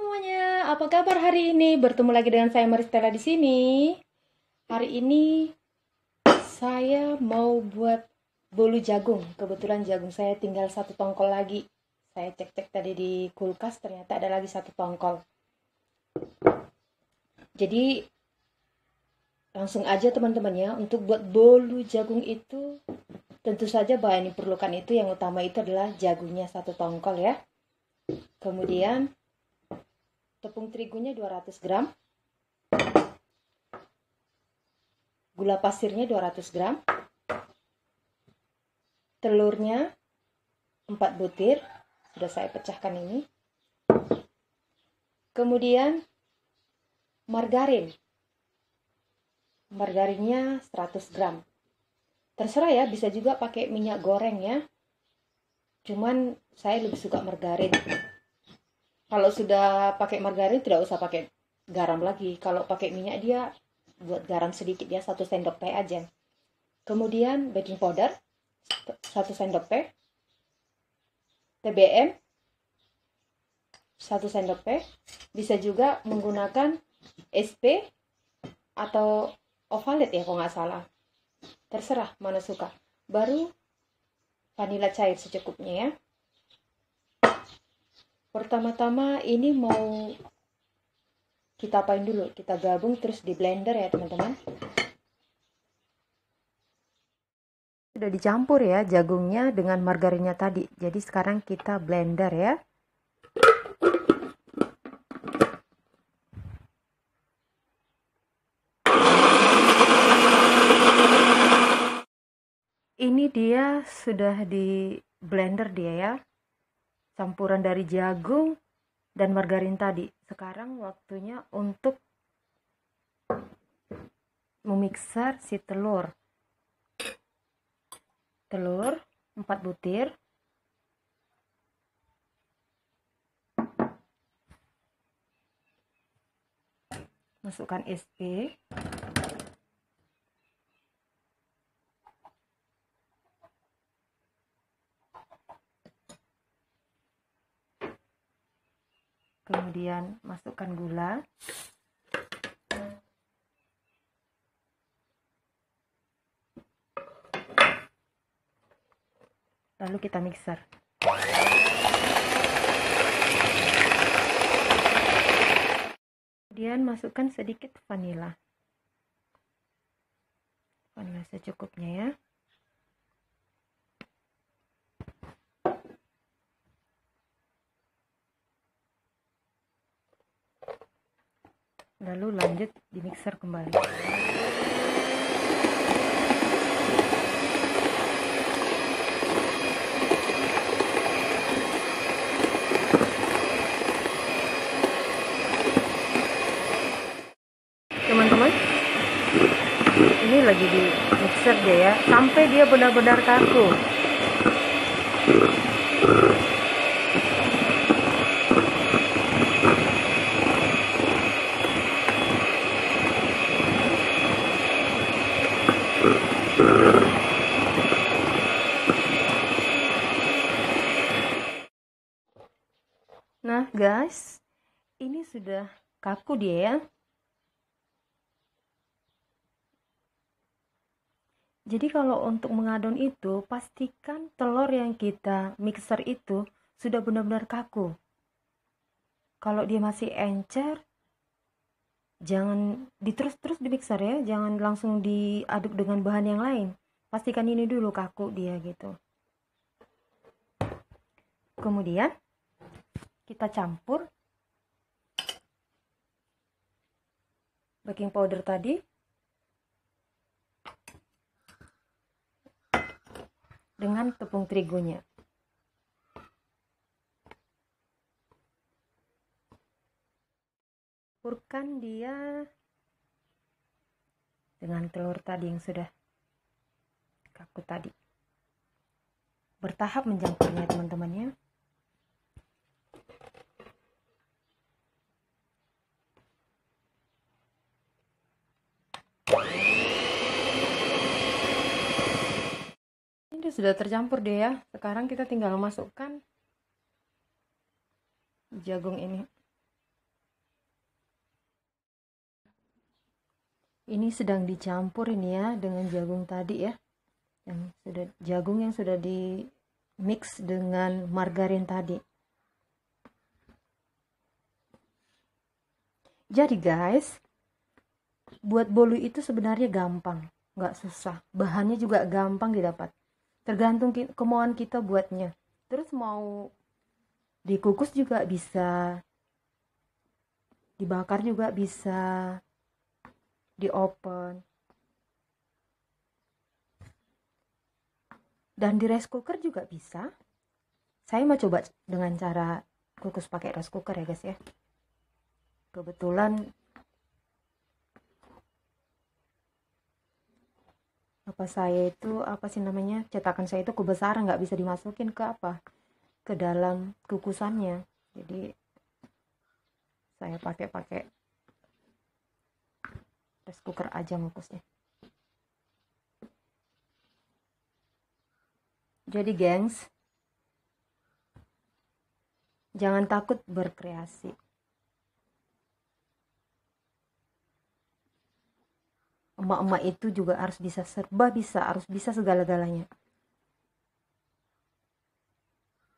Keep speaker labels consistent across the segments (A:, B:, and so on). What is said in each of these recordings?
A: Semuanya, apa kabar hari ini? Bertemu lagi dengan saya Maristella di sini. Hari ini saya mau buat bolu jagung. Kebetulan jagung saya tinggal satu tongkol lagi. Saya cek-cek tadi di kulkas, ternyata ada lagi satu tongkol. Jadi langsung aja teman-teman ya, untuk buat bolu jagung itu tentu saja bahan yang diperlukan itu yang utama itu adalah jagungnya satu tongkol ya. Kemudian tepung terigunya 200 gram, gula pasirnya 200 gram, telurnya 4 butir, sudah saya pecahkan ini. Kemudian margarin, margarinnya 100 gram. Terserah ya, bisa juga pakai minyak goreng ya. Cuman saya lebih suka margarin. Kalau sudah pakai margarin tidak usah pakai garam lagi. Kalau pakai minyak dia buat garam sedikit ya, 1 sendok teh aja. Kemudian baking powder 1 sendok teh, TBM 1 sendok teh. Bisa juga menggunakan SP atau Ovalet ya kalau nggak salah. Terserah mana suka. Baru vanila cair secukupnya ya. Pertama-tama ini mau kita apain dulu? Kita gabung terus di blender ya teman-teman. Sudah dicampur ya jagungnya dengan margarinnya tadi. Jadi sekarang kita blender ya. Ini dia sudah di blender dia ya. Campuran dari jagung dan margarin tadi. Sekarang waktunya untuk memixer si telur. Telur 4 butir. Masukkan SP. Kemudian masukkan gula. Lalu kita mixer. Kemudian masukkan sedikit vanila. Vanila secukupnya ya. Lalu lanjut di mixer kembali. Teman-teman, ini lagi di mixer dia ya, sampai dia benar-benar kaku. Nah guys, ini sudah kaku dia ya. Jadi kalau untuk mengadon itu, pastikan telur yang kita mixer itu sudah benar-benar kaku. Kalau dia masih encer, jangan diterus-terus di mixer ya, jangan langsung diaduk dengan bahan yang lain. Pastikan ini dulu kaku dia gitu. Kemudian kita campur baking powder tadi dengan tepung terigunya. Campurkan dia dengan telur tadi yang sudah kaku tadi. Bertahap mencampurnya teman-teman ya. Ini sudah tercampur deh ya. Sekarang kita tinggal masukkan jagung ini. Ini sedang dicampur ini ya dengan jagung tadi ya, jagung yang sudah di mix dengan margarin tadi. Jadi guys, buat bolu itu sebenarnya gampang, nggak susah. Bahannya juga gampang didapat. Tergantung kemauan kita buatnya. Terus mau dikukus juga bisa, dibakar juga bisa, di oven, dan di rice cooker juga bisa. Saya mau coba dengan cara kukus pakai rice cooker ya guys ya. Kebetulan apa sih namanya, cetakan saya itu kebesaran, nggak bisa dimasukin ke dalam kukusannya. Jadi saya pakai rice cooker aja ngukusnya. Jadi gengs, jangan takut berkreasi. Emak-emak itu juga harus bisa, harus bisa segala-galanya.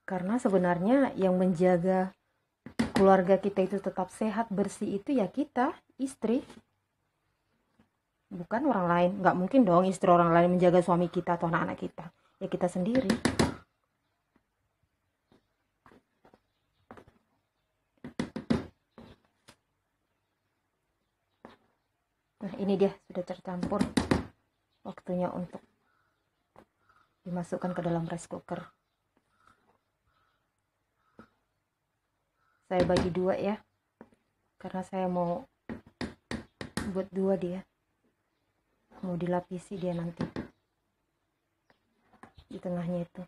A: Karena sebenarnya yang menjaga keluarga kita itu tetap sehat, bersih itu ya kita, istri. Bukan orang lain. Nggak mungkin dong istri orang lain menjaga suami kita atau anak-anak kita. Ya kita sendiri. Nah ini dia sudah tercampur. Waktunya untuk dimasukkan ke dalam rice cooker. Saya bagi dua ya, karena saya mau buat dua dia, mau dilapisi dia nanti di tengahnya itu.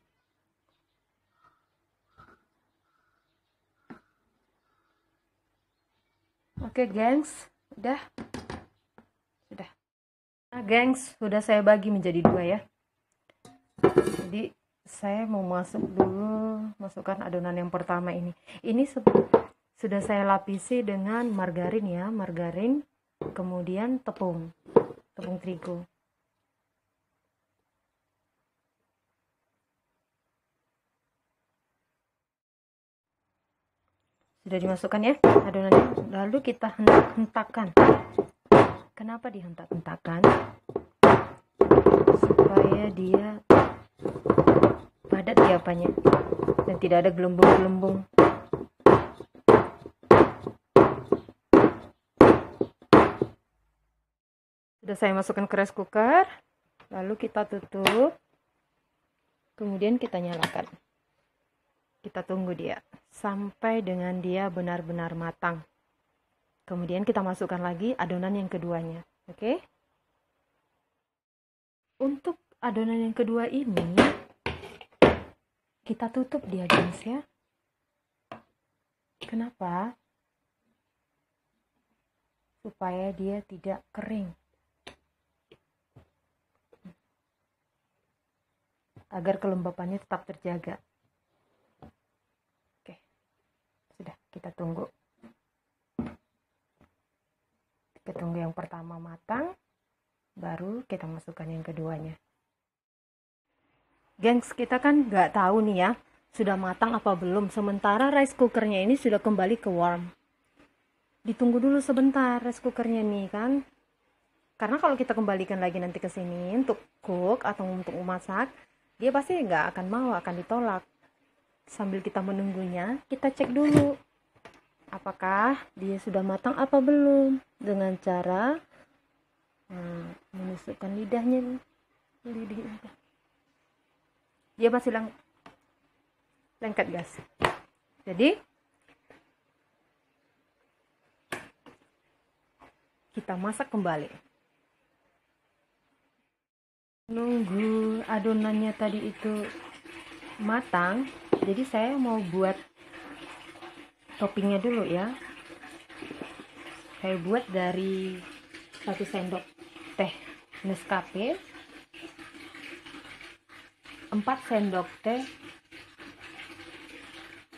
A: Oke gengs, sudah. Nah gengs, sudah saya bagi menjadi dua ya. Jadi saya mau masukkan adonan yang pertama ini. Ini sudah saya lapisi dengan margarin ya, kemudian tepung terigu. Sudah dimasukkan ya adonannya, lalu kita hentak-hentakan. Kenapa dihentak-hentakan? Supaya dia padat di apanya dan tidak ada gelembung-gelembung. Sudah saya masukkan ke rice cooker, lalu kita tutup, kemudian kita nyalakan. Kita tunggu dia sampai dengan dia benar-benar matang. Kemudian kita masukkan lagi adonan yang keduanya. Oke? Untuk adonan yang kedua ini kita tutup dia guys ya. Kenapa? Supaya dia tidak kering. Agar kelembapannya tetap terjaga. Oke. Sudah, kita tunggu. Kita tunggu yang pertama matang, baru kita masukkan yang keduanya. Gengs, kita kan nggak tahu nih ya, sudah matang apa belum. Sementara rice cookernya ini sudah kembali ke warm. Ditunggu dulu sebentar rice cookernya nih kan. Karena kalau kita kembalikan lagi nanti ke sini untuk cook atau untuk memasak, dia pasti nggak akan mau, akan ditolak. Sambil kita menunggunya, kita cek dulu apakah dia sudah matang apa belum, dengan cara menusukkan lidahnya. Dia masih lengket guys. Jadi kita masak kembali, nunggu adonannya tadi itu matang. Jadi saya mau buat toppingnya dulu ya. Saya buat dari 1 sendok teh Nescafe, 4 sendok teh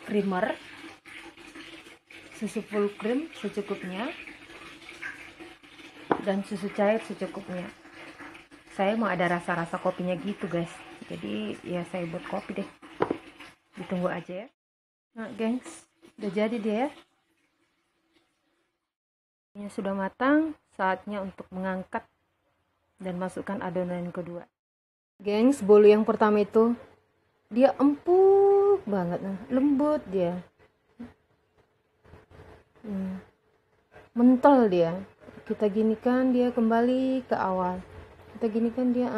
A: creamer, susu full cream secukupnya, dan susu cair secukupnya. Saya mau ada rasa-rasa kopinya gitu guys, jadi ya saya buat kopi deh. Ditunggu aja ya. Nah gengs, udah jadi dia ya. Ini sudah matang, saatnya untuk mengangkat dan masukkan adonan yang kedua. Gengs, bolu yang pertama itu dia empuk banget, lembut dia, mental dia. Kita ginikan dia kembali ke awal, kita ginikan dia,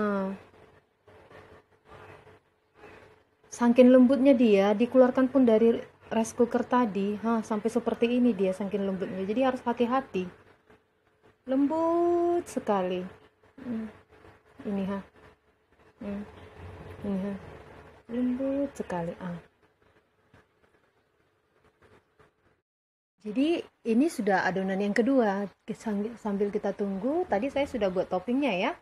A: saking lembutnya dia, dikeluarkan pun dari rice cooker tadi, sampai seperti ini dia, saking lembutnya. Jadi harus hati-hati, lembut sekali. Ini ini lembut sekali. Jadi ini sudah adonan yang kedua. Sambil kita tunggu, tadi saya sudah buat toppingnya ya.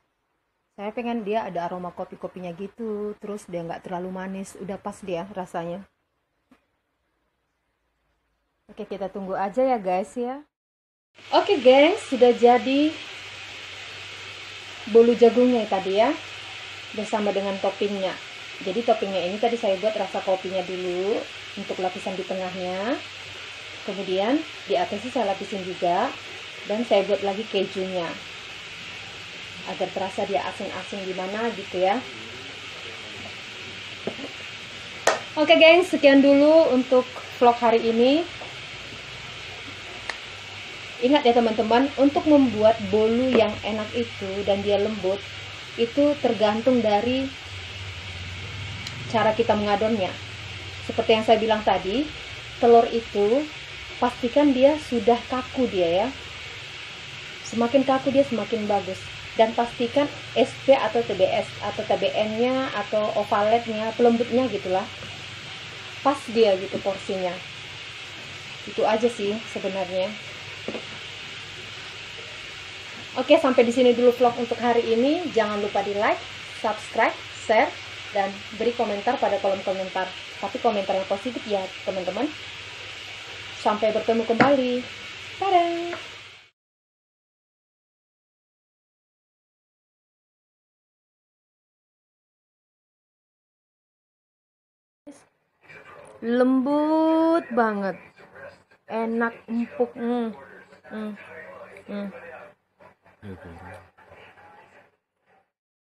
A: Saya pengen dia ada aroma kopi-kopinya gitu, terus dia nggak terlalu manis, udah pas dia rasanya. Oke, kita tunggu aja ya guys ya. Oke guys, sudah jadi bolu jagungnya tadi ya, bersama dengan toppingnya. Jadi toppingnya ini tadi saya buat rasa kopinya dulu untuk lapisan di tengahnya. Kemudian di atasnya saya lapisin juga, dan saya buat lagi kejunya agar terasa dia asin-asin gimana gitu ya. Oke gengs, sekian dulu untuk vlog hari ini. Ingat ya teman-teman, untuk membuat bolu yang enak itu dan dia lembut, itu tergantung dari cara kita mengadonnya. Seperti yang saya bilang tadi, telur itu pastikan dia sudah kaku dia ya. Semakin kaku dia semakin bagus. Dan pastikan SP atau TBS atau TBN-nya atau ovaletnya, pelembutnya gitulah, pas dia gitu porsinya. Itu aja sih sebenarnya. Oke, sampai di sini dulu vlog untuk hari ini. Jangan lupa di like, subscribe, share, dan beri komentar pada kolom komentar. Tapi komentar yang positif ya teman-teman. Sampai bertemu kembali. Dadah. Lembut banget, enak, empuk.